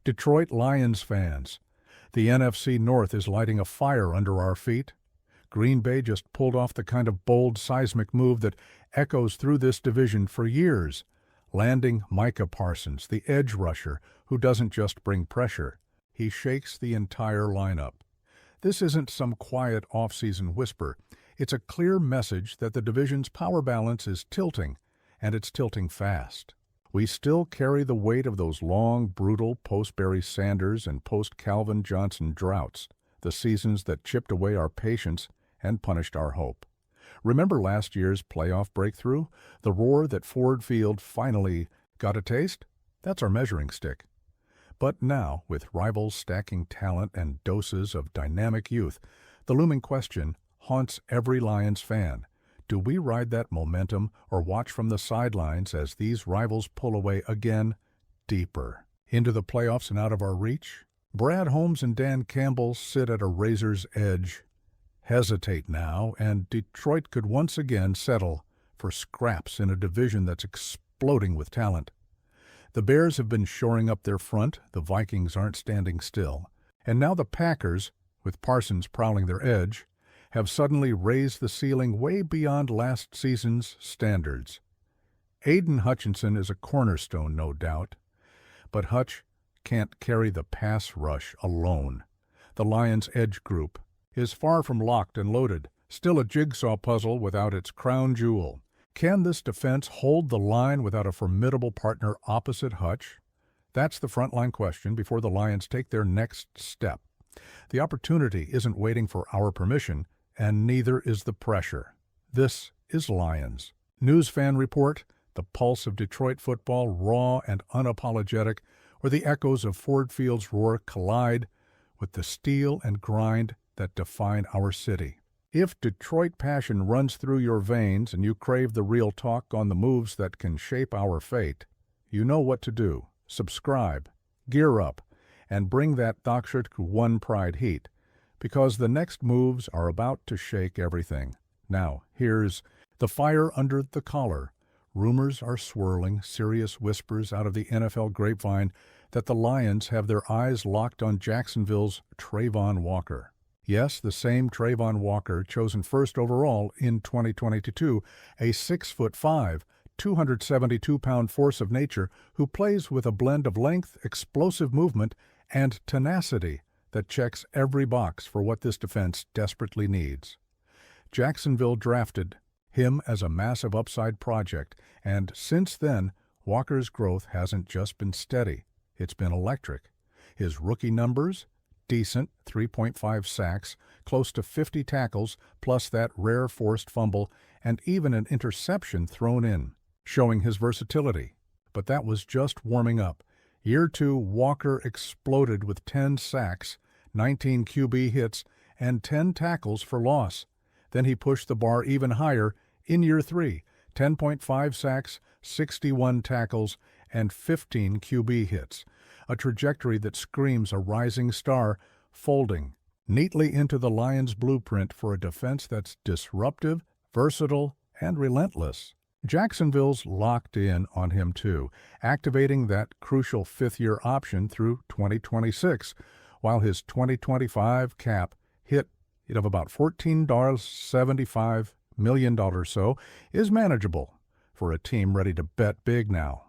Detroit Lions fans, the NFC North is lighting a fire under our feet. Green Bay just pulled off the kind of bold, seismic move that echoes through this division for years, landing Micah Parsons, the edge rusher, who doesn't just bring pressure. He shakes the entire lineup. This isn't some quiet off-season whisper. It's a clear message that the division's power balance is tilting, and it's tilting fast. We still carry the weight of those long, brutal post-Barry Sanders and post-Calvin Johnson droughts, the seasons that chipped away our patience and punished our hope. Remember last year's playoff breakthrough? The roar that Ford Field finally got a taste? That's our measuring stick. But now, with rivals stacking talent and doses of dynamic youth, the looming question haunts every Lions fan. Do we ride that momentum or watch from the sidelines as these rivals pull away again, deeper, into the playoffs and out of our reach? Brad Holmes and Dan Campbell sit at a razor's edge, hesitate now, and Detroit could once again settle for scraps in a division that's exploding with talent. The Bears have been shoring up their front, the Vikings aren't standing still, and now the Packers, with Parsons prowling their edge, have suddenly raised the ceiling way beyond last season's standards. Aiden Hutchinson is a cornerstone, no doubt, but Hutch can't carry the pass rush alone. The Lions' edge group is far from locked and loaded, still a jigsaw puzzle without its crown jewel. Can this defense hold the line without a formidable partner opposite Hutch? That's the frontline question before the Lions take their next step. The opportunity isn't waiting for our permission, and neither is the pressure. This is Lions. News Fan Report, the pulse of Detroit football, raw and unapologetic, where the echoes of Ford Field's roar collide with the steel and grind that define our city. If Detroit passion runs through your veins and you crave the real talk on the moves that can shape our fate, you know what to do. Subscribe, gear up, and bring that Dockshirt One Pride heat, because the next moves are about to shake everything. Now, here's the fire under the collar. Rumors are swirling, serious whispers out of the NFL grapevine that the Lions have their eyes locked on Jacksonville's Trayvon Walker. Yes, the same Trayvon Walker chosen first overall in 2022, a 6'5", 272-pound force of nature who plays with a blend of length, explosive movement, and tenacity that checks every box for what this defense desperately needs. Jacksonville drafted him as a massive upside project, and since then, Walker's growth hasn't just been steady, it's been electric. His rookie numbers? Decent, 3.5 sacks, close to 50 tackles, plus that rare forced fumble, and even an interception thrown in, showing his versatility. But that was just warming up. Year 2, Walker exploded with 10 sacks, 19 QB hits, and 10 tackles for loss. Then he pushed the bar even higher in Year 3, 10.5 sacks, 61 tackles, and 15 QB hits, a trajectory that screams a rising star folding neatly into the Lions' blueprint for a defense that's disruptive, versatile, and relentless. Jacksonville's locked in on him too, activating that crucial fifth-year option through 2026, while his 2025 cap hit of about $14.75 million or so is manageable for a team ready to bet big now.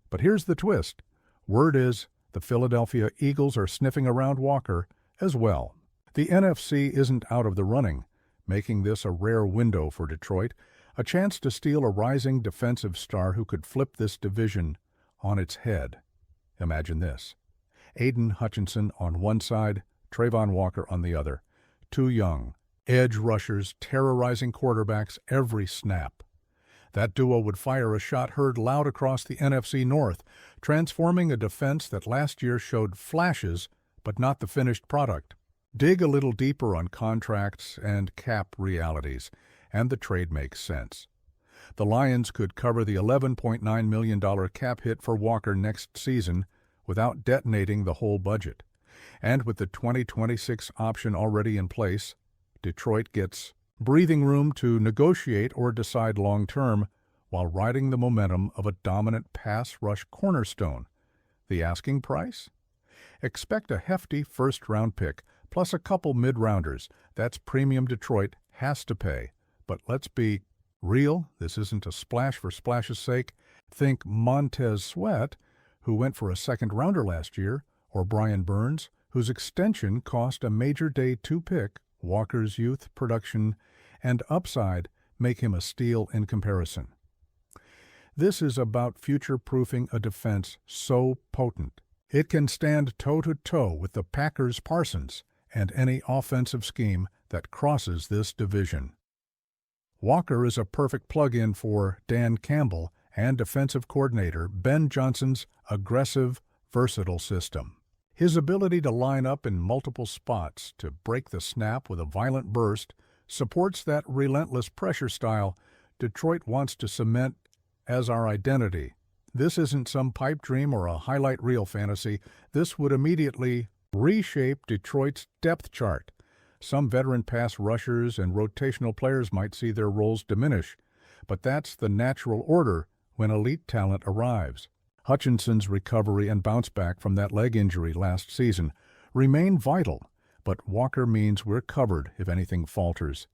But here's the twist. Word is the Philadelphia Eagles are sniffing around Walker as well. The NFC isn't out of the running, making this a rare window for Detroit, a chance to steal a rising defensive star who could flip this division on its head. Imagine this. Aiden Hutchinson on one side, Trayvon Walker on the other. Two young, edge rushers terrorizing quarterbacks every snap. That duo would fire a shot heard loud across the NFC North, transforming a defense that last year showed flashes but not the finished product. Dig a little deeper on contracts and cap realities, and the trade makes sense. The Lions could cover the $11.9 million cap hit for Walker next season without detonating the whole budget. And with the 2026 option already in place, Detroit gets breathing room to negotiate or decide long-term while riding the momentum of a dominant pass rush cornerstone. The asking price? Expect a hefty first-round pick, plus a couple mid-rounders. That's premium Detroit has to pay. But let's be real, this isn't a splash for splash's sake. Think Montez Sweat, who went for a second-rounder last year, or Brian Burns, whose extension cost a major day 2 pick. Walker's youth, production, and upside make him a steal in comparison. This is about future-proofing a defense so potent it can stand toe-to-toe with the Packers' Parsons and any offensive scheme that crosses this division. Walker is a perfect plug-in for Dan Campbell and defensive coordinator Ben Johnson's aggressive, versatile system. His ability to line up in multiple spots to break the snap with a violent burst supports that relentless pressure style Detroit wants to cement as our identity. This isn't some pipe dream or a highlight reel fantasy. This would immediately reshape Detroit's depth chart. Some veteran pass rushers and rotational players might see their roles diminish, but that's the natural order when elite talent arrives. Hutchinson's recovery and bounce back from that leg injury last season remain vital, but Walker means we're covered if anything falters.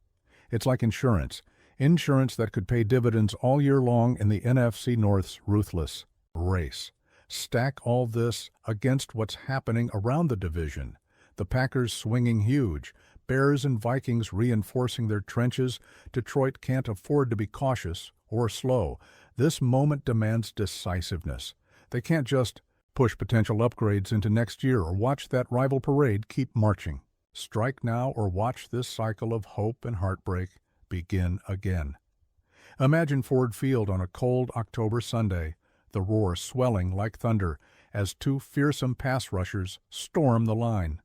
It's like insurance that could pay dividends all year long in the NFC North's ruthless race. Stack all this against what's happening around the division. The Packers swinging huge, Bears and Vikings reinforcing their trenches. Detroit can't afford to be cautious or slow. This moment demands decisiveness. They can't just push potential upgrades into next year or watch that rival parade keep marching. Strike now or watch this cycle of hope and heartbreak begin again. Imagine Ford Field on a cold October Sunday, the roar swelling like thunder as 2 fearsome pass rushers storm the line.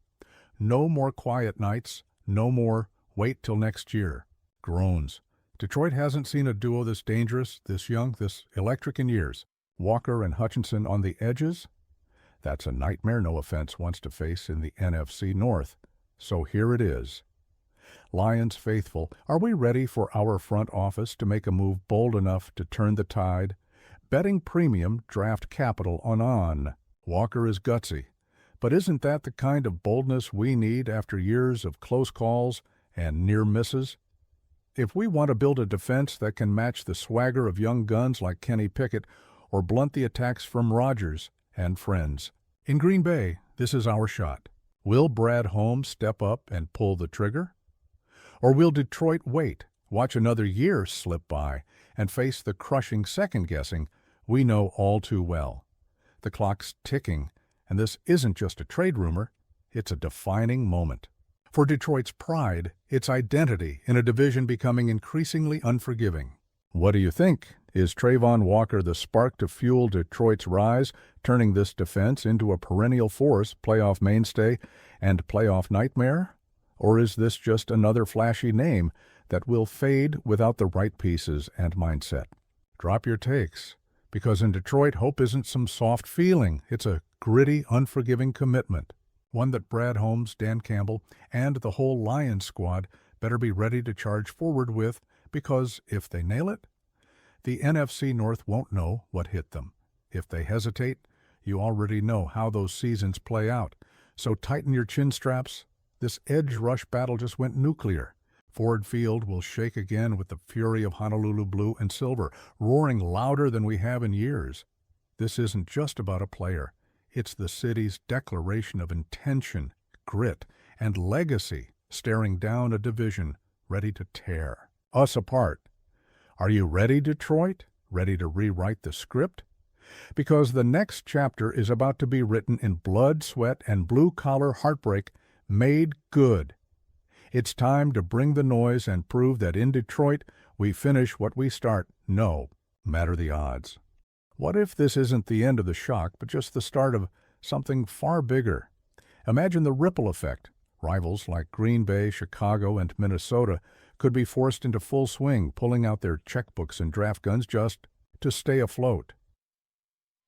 No more quiet nights, no more wait till next year. Groans. Detroit hasn't seen a duo this dangerous, this young, this electric in years. Walker and Hutchinson on the edges? That's a nightmare no offense wants to face in the NFC North. So here it is. Lions faithful, are we ready for our front office to make a move bold enough to turn the tide? Betting premium draft capital on. Walker is gutsy, but isn't that the kind of boldness we need after years of close calls and near misses? If we want to build a defense that can match the swagger of young guns like Kenny Pickett or blunt the attacks from Rodgers and friends, in Green Bay, this is our shot. Will Brad Holmes step up and pull the trigger? Or will Detroit wait, watch another year slip by, and face the crushing second-guessing we know all too well? The clock's ticking, and this isn't just a trade rumor, it's a defining moment. For Detroit's pride, its identity in a division becoming increasingly unforgiving. What do you think? Is Trayvon Walker the spark to fuel Detroit's rise, turning this defense into a perennial force, playoff mainstay, and playoff nightmare? Or is this just another flashy name that will fade without the right pieces and mindset? Drop your takes, because in Detroit, hope isn't some soft feeling. It's a gritty, unforgiving commitment, one that Brad Holmes, Dan Campbell, and the whole Lions squad better be ready to charge forward with, because if they nail it, the NFC North won't know what hit them. If they hesitate, you already know how those seasons play out. So tighten your chin straps. This edge rush battle just went nuclear. Ford Field will shake again with the fury of Honolulu blue and silver, roaring louder than we have in years. This isn't just about a player. It's the city's declaration of intention, grit, and legacy staring down a division ready to tear us apart. Are you ready, Detroit? Ready to rewrite the script? Because the next chapter is about to be written in blood, sweat, and blue-collar heartbreak made good. It's time to bring the noise and prove that in Detroit we finish what we start, no matter the odds. What if this isn't the end of the shock, but just the start of something far bigger? Imagine the ripple effect. Rivals like Green Bay, Chicago, and Minnesota could be forced into full swing, pulling out their checkbooks and draft guns just to stay afloat.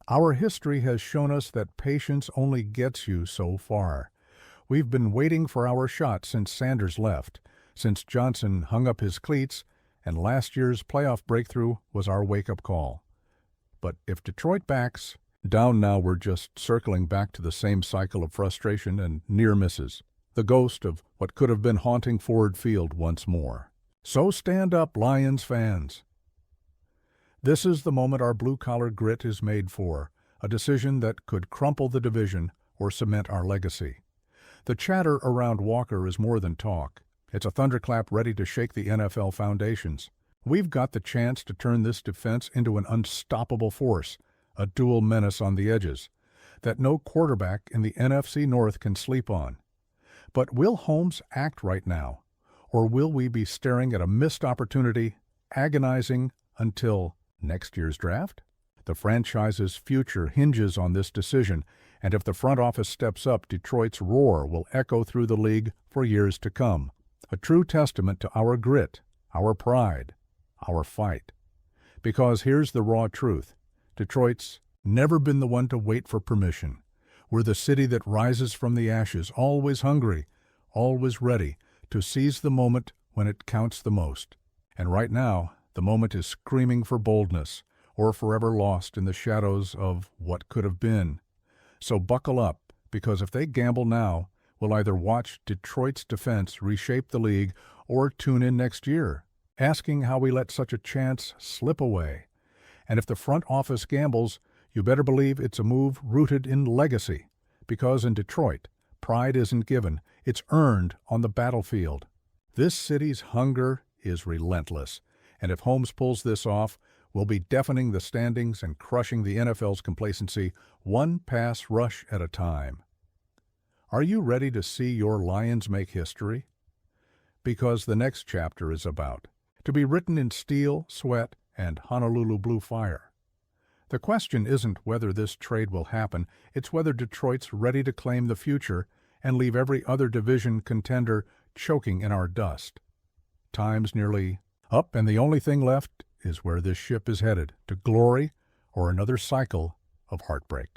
Our history has shown us that patience only gets you so far. We've been waiting for our shot since Sanders left, since Johnson hung up his cleats, and last year's playoff breakthrough was our wake-up call. But if Detroit backs, Down now, we're just circling back to the same cycle of frustration and near misses, the ghost of what could have been haunting Ford Field once more. So stand up, Lions fans. This is the moment our blue-collar grit is made for, a decision that could crumple the division or cement our legacy. The chatter around Walker is more than talk. It's a thunderclap ready to shake the NFL foundations. We've got the chance to turn this defense into an unstoppable force, a dual menace on the edges, that no quarterback in the NFC North can sleep on. But will Holmes act right now, or will we be staring at a missed opportunity, agonizing until next year's draft? The franchise's future hinges on this decision, and if the front office steps up, Detroit's roar will echo through the league for years to come. A true testament to our grit, our pride, our fight. Because here's the raw truth. Detroit's never been the one to wait for permission. We're the city that rises from the ashes, always hungry, always ready to seize the moment when it counts the most. And right now, the moment is screaming for boldness, or forever lost in the shadows of what could have been. So buckle up, because if they gamble now, we'll either watch Detroit's defense reshape the league or tune in next year, asking how we let such a chance slip away. And if the front office gambles, you better believe it's a move rooted in legacy, because in Detroit, pride isn't given, it's earned on the battlefield. This city's hunger is relentless, and if Holmes pulls this off, we'll be deafening the standings and crushing the NFL's complacency one pass rush at a time. Are you ready to see your Lions make history? Because the next chapter is about to be written in steel, sweat, and Honolulu blue fire. The question isn't whether this trade will happen, it's whether Detroit's ready to claim the future and leave every other division contender choking in our dust. Time's nearly up, and the only thing left is where this ship is headed, to glory or another cycle of heartbreak.